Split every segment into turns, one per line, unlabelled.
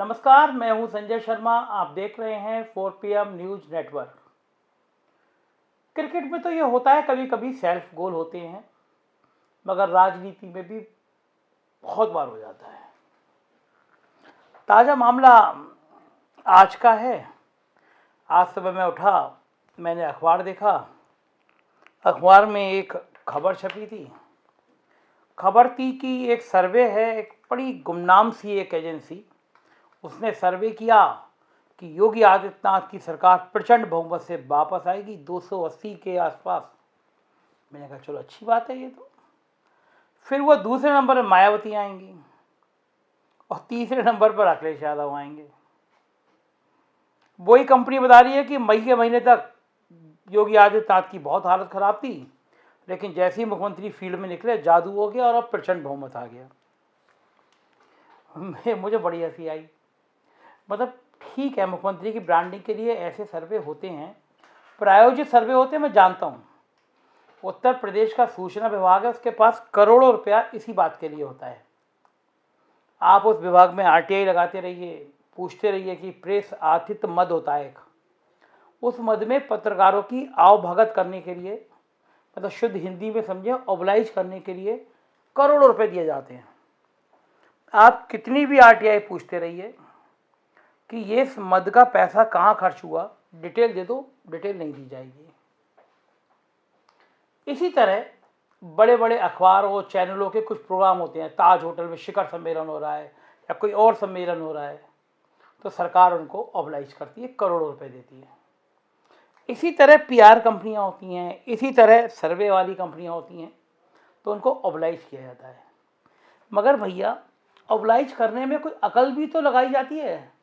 नमस्कार, मैं हूं संजय शर्मा। आप देख रहे हैं 4 PM न्यूज नेटवर्क। क्रिकेट में तो ये होता है, कभी कभी सेल्फ गोल होते हैं, मगर राजनीति में भी बहुत बार हो जाता है। ताज़ा मामला आज का है। आज सुबह मैं उठा, मैंने अखबार देखा। अखबार में एक खबर छपी थी। खबर थी कि एक सर्वे है, एक बड़ी गुमनाम सी एक एजेंसी, उसने सर्वे किया कि योगी आदित्यनाथ की सरकार प्रचंड बहुमत से वापस आएगी, 280 के आसपास। मैंने कहा चलो अच्छी बात है ये तो। फिर वो दूसरे नंबर पर मायावती आएंगी और तीसरे नंबर पर अखिलेश यादव आएंगे। वही कंपनी बता रही है कि मई के महीने तक योगी आदित्यनाथ की बहुत हालत खराब थी, लेकिन जैसे ही मुख्यमंत्री फील्ड में निकले जादू हो गया और अब प्रचंड बहुमत आ गया। मुझे बड़ी हंसी आई। मतलब ठीक है, मुख्यमंत्री की ब्रांडिंग के लिए ऐसे सर्वे होते हैं, प्रायोजित सर्वे होते हैं, मैं जानता हूँ। उत्तर प्रदेश का सूचना विभाग है, उसके पास करोड़ों रुपया इसी बात के लिए होता है। आप उस विभाग में RTI लगाते रहिए, पूछते रहिए कि प्रेस आतिथ्य मद होता है एक, उस मद में पत्रकारों की आवभगत करने के लिए, मतलब शुद्ध हिंदी में समझे, ऑबलाइज करने के लिए करोड़ों रुपए दिए जाते हैं। आप कितनी भी RTI पूछते रहिए कि ये मद का पैसा कहाँ खर्च हुआ, डिटेल दे दो, डिटेल नहीं दी जाएगी। इसी तरह बड़े बड़े अखबारों चैनलों के कुछ प्रोग्राम होते हैं। ताज होटल में शिखर सम्मेलन हो रहा है या कोई और सम्मेलन हो रहा है, तो सरकार उनको ऑबलाइज करती है, करोड़ों रुपए देती है। इसी तरह PR कंपनियां होती हैं, इसी तरह सर्वे वाली कंपनियां होती हैं, तो उनको ऑबलाइज किया जाता है। मगर भैया, ऑबलाइज करने में कोई अकल भी तो लगाई जाती है।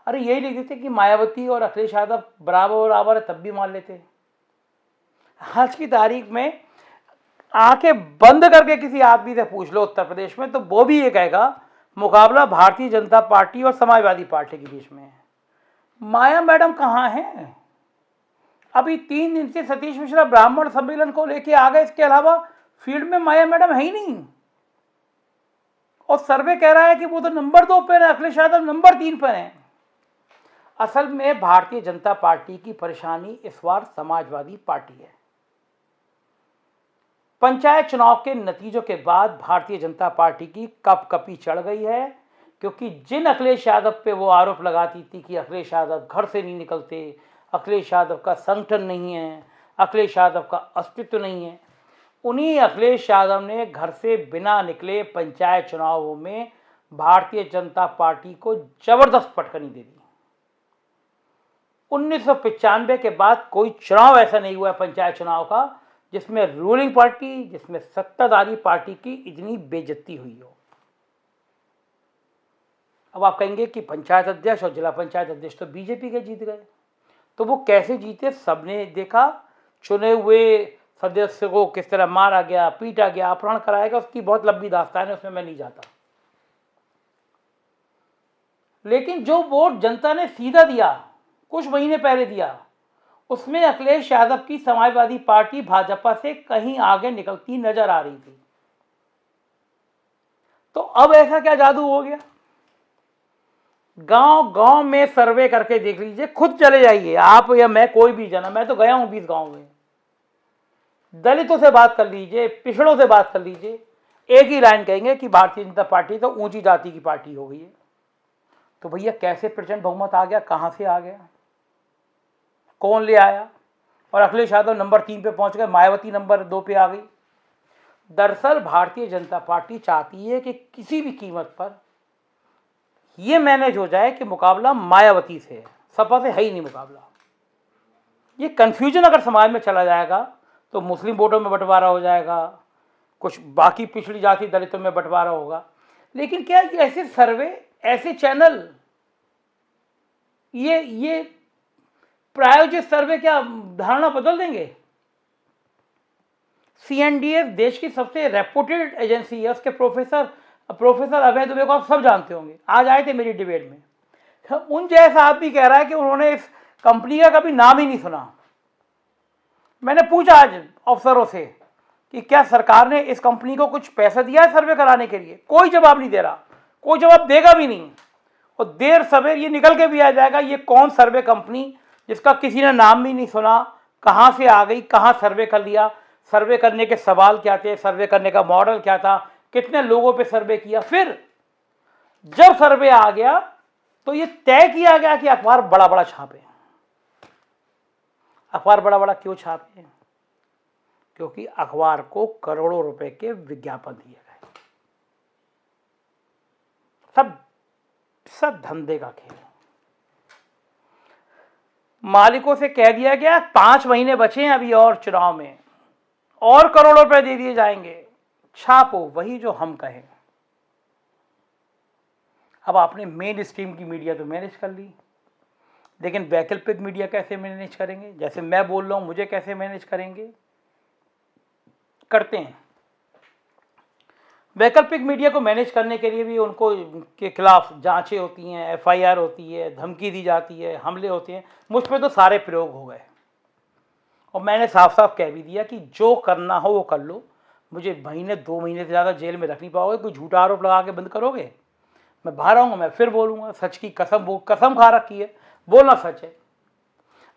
अरे यही लिख देते कि मायावती और अखिलेश यादव बराबर बराबर है, तब भी मान लेते। आज की तारीख में आंखें बंद करके किसी आदमी से पूछ लो उत्तर प्रदेश में, तो वो भी ये कहेगा मुकाबला भारतीय जनता पार्टी और समाजवादी पार्टी के बीच में है। माया मैडम कहाँ हैं? अभी 3 दिन से सतीश मिश्रा ब्राह्मण सम्मेलन को लेके आ गए, इसके अलावा फील्ड में माया मैडम है ही नहीं। और सर्वे कह रहा है कि वो तो नंबर 2 पर है, अखिलेश यादव नंबर 3 पर है। असल में भारतीय जनता पार्टी की परेशानी इस बार समाजवादी पार्टी है। पंचायत चुनाव के नतीजों के बाद भारतीय जनता पार्टी की कपकपी चढ़ गई है, क्योंकि जिन अखिलेश यादव पे वो आरोप लगाती थी कि अखिलेश यादव घर से नहीं निकलते, अखिलेश यादव का संगठन नहीं है, अखिलेश यादव का अस्तित्व नहीं है, उन्हीं अखिलेश यादव ने घर से बिना निकले पंचायत चुनावों में भारतीय जनता पार्टी को जबरदस्त पटखनी दे दी। 1995 के बाद कोई चुनाव ऐसा नहीं हुआ पंचायत चुनाव का जिसमें रूलिंग पार्टी, जिसमें सत्ताधारी पार्टी की इतनी बेइज्जती हुई हो। अब आप कहेंगे कि पंचायत अध्यक्ष और जिला पंचायत अध्यक्ष तो बीजेपी के जीत गए, तो वो कैसे जीते? सबने देखा। चुने हुए सदस्य को किस तरह मारा गया, पीटा गया, अपहरण कराया गया, उसकी बहुत लंबी दास्तान है, उसमें मैं नहीं जाता। लेकिन जो वोट जनता ने सीधा दिया, कुछ महीने पहले दिया, उसमें अखिलेश यादव की समाजवादी पार्टी भाजपा से कहीं आगे निकलती नजर आ रही थी। तो अब ऐसा क्या जादू हो गया? गांव गांव में सर्वे करके देख लीजिए, खुद चले जाइए आप या मैं, कोई भी जना। मैं तो गया हूं 20 गांव में। दलितों से बात कर लीजिए, पिछड़ों से बात कर लीजिए, एक ही लाइन कहेंगे कि भारतीय जनता पार्टी तो ऊंची जाति की पार्टी हो गई है। तो भैया कैसे प्रचंड बहुमत आ गया? कहां से आ गया? कौन ले आया? और अखिलेश यादव नंबर 3 पे पहुंच गए, मायावती नंबर 2 पे आ गई। दरअसल भारतीय जनता पार्टी चाहती है कि किसी भी कीमत पर यह मैनेज हो जाए कि मुकाबला मायावती से है, सपा से है ही नहीं मुकाबला। ये कंफ्यूजन अगर समाज में चला जाएगा तो मुस्लिम वोटों में बंटवारा हो जाएगा, कुछ बाकी पिछड़ी जाति दलितों में बंटवारा होगा। लेकिन क्या ऐसे सर्वे, ऐसे चैनल, ये प्रायोजित सर्वे क्या धारणा बदल देंगे? CNDS देश की सबसे रेपुटेड एजेंसी है। उसके प्रोफेसर अभय दुबे को आप सब जानते होंगे, आज आए थे मेरी डिबेट में। उन जैसा आदमी कह रहा है कि उन्होंने इस कंपनी का कभी नाम ही नहीं सुना। मैंने पूछा आज अफसरों से कि क्या सरकार ने इस कंपनी को कुछ पैसा दिया है सर्वे कराने के लिए? कोई जवाब नहीं दे रहा। कोई जवाब देगा भी नहीं, और देर सवेर ये निकल के भी आ जाएगा ये कौन सर्वे कंपनी जिसका किसी ने नाम भी नहीं सुना, कहाँ से आ गई, कहाँ सर्वे कर लिया, सर्वे करने के सवाल क्या थे, सर्वे करने का मॉडल क्या था, कितने लोगों पे सर्वे किया। फिर जब सर्वे आ गया तो ये तय किया गया कि अखबार बड़ा बड़ा छापे। अखबार बड़ा बड़ा क्यों छापे? क्योंकि अखबार को करोड़ों रुपए के विज्ञापन दिए गए। सब धंधे का खेल। मालिकों से कह दिया गया 5 महीने बचे हैं अभी और चुनाव में, और करोड़ों रुपए दे दिए जाएंगे, छापो वही जो हम कहें। अब आपने मेन स्ट्रीम की मीडिया तो मैनेज कर ली, लेकिन वैकल्पिक मीडिया कैसे मैनेज करेंगे? जैसे मैं बोल रहा हूं, मुझे कैसे मैनेज करेंगे? करते हैं। वैकल्पिक मीडिया को मैनेज करने के लिए भी उनको के खिलाफ जांचें होती हैं, FIR होती है, धमकी दी जाती है, हमले होते हैं। मुझ पर तो सारे प्रयोग हो गए, और मैंने साफ साफ कह भी दिया कि जो करना हो वो कर लो, मुझे महीने 2 महीने से ज़्यादा जेल में रख नहीं पाओगे। कोई झूठा आरोप लगा के बंद करोगे, मैं बाहर आऊँगा, मैं फिर बोलूँगा। सच की कसम, वो कसम खा रखी है, बोलना सच है।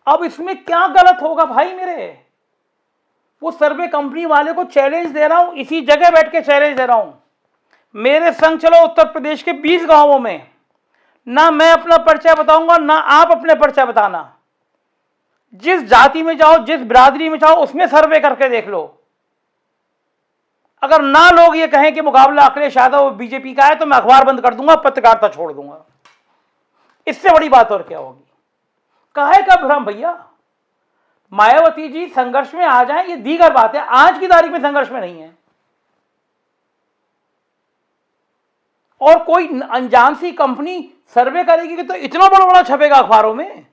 अब इसमें क्या गलत होगा भाई मेरे? वो सर्वे कंपनी वाले को चैलेंज दे रहा हूं, इसी जगह बैठ के चैलेंज दे रहा हूं, मेरे संग चलो उत्तर प्रदेश के 20 गांवों में, ना मैं अपना परिचय बताऊंगा ना आप अपने परिचय बताना। जिस जाति में जाओ, जिस बिरादरी में जाओ, उसमें सर्वे करके देख लो। अगर ना लोग ये कहें कि मुकाबला अखिलेश यादव बीजेपी का है, तो मैं अखबार बंद कर दूंगा, पत्रकारिता छोड़ दूंगा। इससे बड़ी बात और क्या होगी? काहे का भ्रम भैया? मायावती जी संघर्ष में आ जाए ये दीगर बात है, आज की तारीख में संघर्ष में नहीं है। और कोई अनजान सी कंपनी सर्वे करेगी कि तो इतना बड़ा बड़ा छपेगा अखबारों में,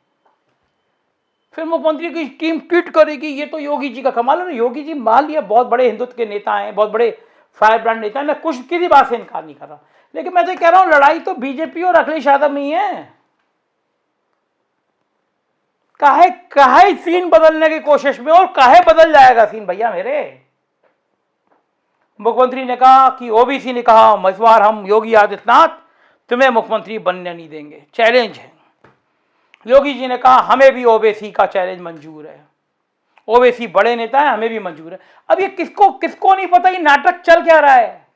फिर मुख्यमंत्री की टीम ट्वीट करेगी ये तो योगी जी का कमाल है। योगी जी मान लिया बहुत बड़े हिंदुत्व के नेता हैं, बहुत बड़े फायर ब्रांड नेता हैं, मैं कुछ किसी बात से इनकार नहीं कर रहा, लेकिन मैं तो कह रहा हूं लड़ाई तो बीजेपी और अखिलेश यादव में ही है। काहे सीन बदलने की कोशिश में, और काहे बदल जाएगा सीन भैया मेरे? मुख्यमंत्री ने कहा कि ओबीसी ने कहा इस बार हम योगी आदित्यनाथ तुम्हें मुख्यमंत्री बनने नहीं देंगे, चैलेंज है। योगी जी ने कहा हमें भी ओबीसी का चैलेंज मंजूर है, ओबीसी बड़े नेता है, हमें भी मंजूर है। अब ये किसको नहीं पता ये नाटक चल क्या रहा है?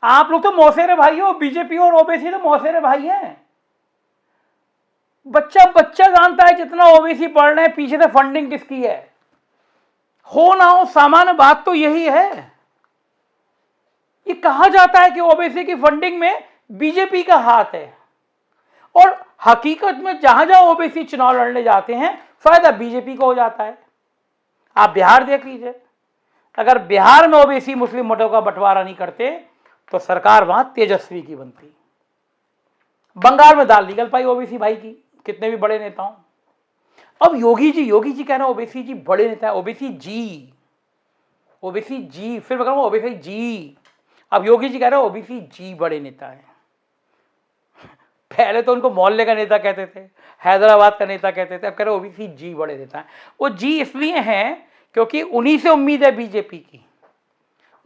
आप लोग तो मौसेरे भाई हो, बीजेपी और ओबीसी तो मौसेरे भाई हैं। बच्चा जानता है जितना ओबीसी पढ़ रहे हैं पीछे से फंडिंग किसकी है। हो ना हो सामान्य बात तो यही है। ये कहा जाता है कि ओबीसी की फंडिंग में बीजेपी का हाथ है, और हकीकत में जहां जहां ओबीसी चुनाव लड़ने जाते हैं फायदा बीजेपी को हो जाता है। आप बिहार देख लीजिए, अगर बिहार में ओबीसी मुस्लिम वोटों का बंटवारा नहीं करते तो सरकार वहां तेजस्वी की बनती। बंगाल में दाल निकल पाई ओबीसी भाई की, कितने भी बड़े नेता हों। अब योगी जी कह रहे हैं ओबीसी जी बड़े नेता है, ओबीसी जी, फिर मैं कहूँ ओबीसी जी। अब योगी जी कह रहे हैं ओबीसी जी बड़े नेता है। पहले तो उनको मोहल्ले का नेता कहते थे, हैदराबाद का नेता कहते थे, अब कह रहे ओबीसी जी बड़े नेता है। वो जी इसलिए हैं क्योंकि उन्हीं से उम्मीद है बीजेपी की,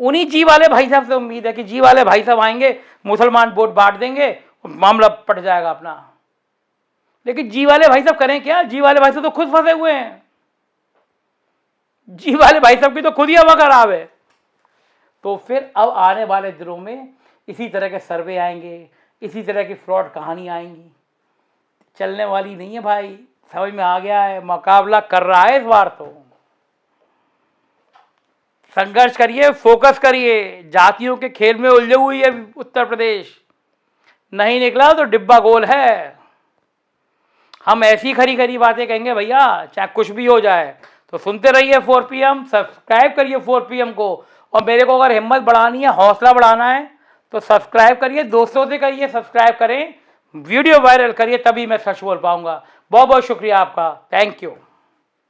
उन्हीं जी वाले भाई साहब से उम्मीद है कि जी वाले भाई साहब आएंगे, मुसलमान वोट बांट देंगे, मामला पट जाएगा अपना। लेकिन जी वाले भाई साहब करें क्या? जी वाले भाई साहब तो खुद फंसे हुए हैं, जी वाले भाई साहब की तो खुद ही हवा खराब है। तो फिर अब आने वाले दिनों में इसी तरह के सर्वे आएंगे, इसी तरह की फ्रॉड कहानी आएंगी, चलने वाली नहीं है भाई। समझ में आ गया है, मुकाबला कर रहा है इस बार तो। संघर्ष करिए, फोकस करिए। जातियों के खेल में उलझे हुई है उत्तर प्रदेश, नहीं निकला तो डिब्बा गोल है। हम ऐसी खरी खरी बातें कहेंगे भैया, चाहे कुछ भी हो जाए। तो सुनते रहिए 4 PM, सब्सक्राइब करिए 4 PM को। और मेरे को अगर हिम्मत बढ़ानी है, हौसला बढ़ाना है तो सब्सक्राइब करिए, दोस्तों से करिए सब्सक्राइब करें, वीडियो वायरल करिए, तभी मैं सच बोल पाऊंगा। बहुत बहुत शुक्रिया आपका, थैंक यू।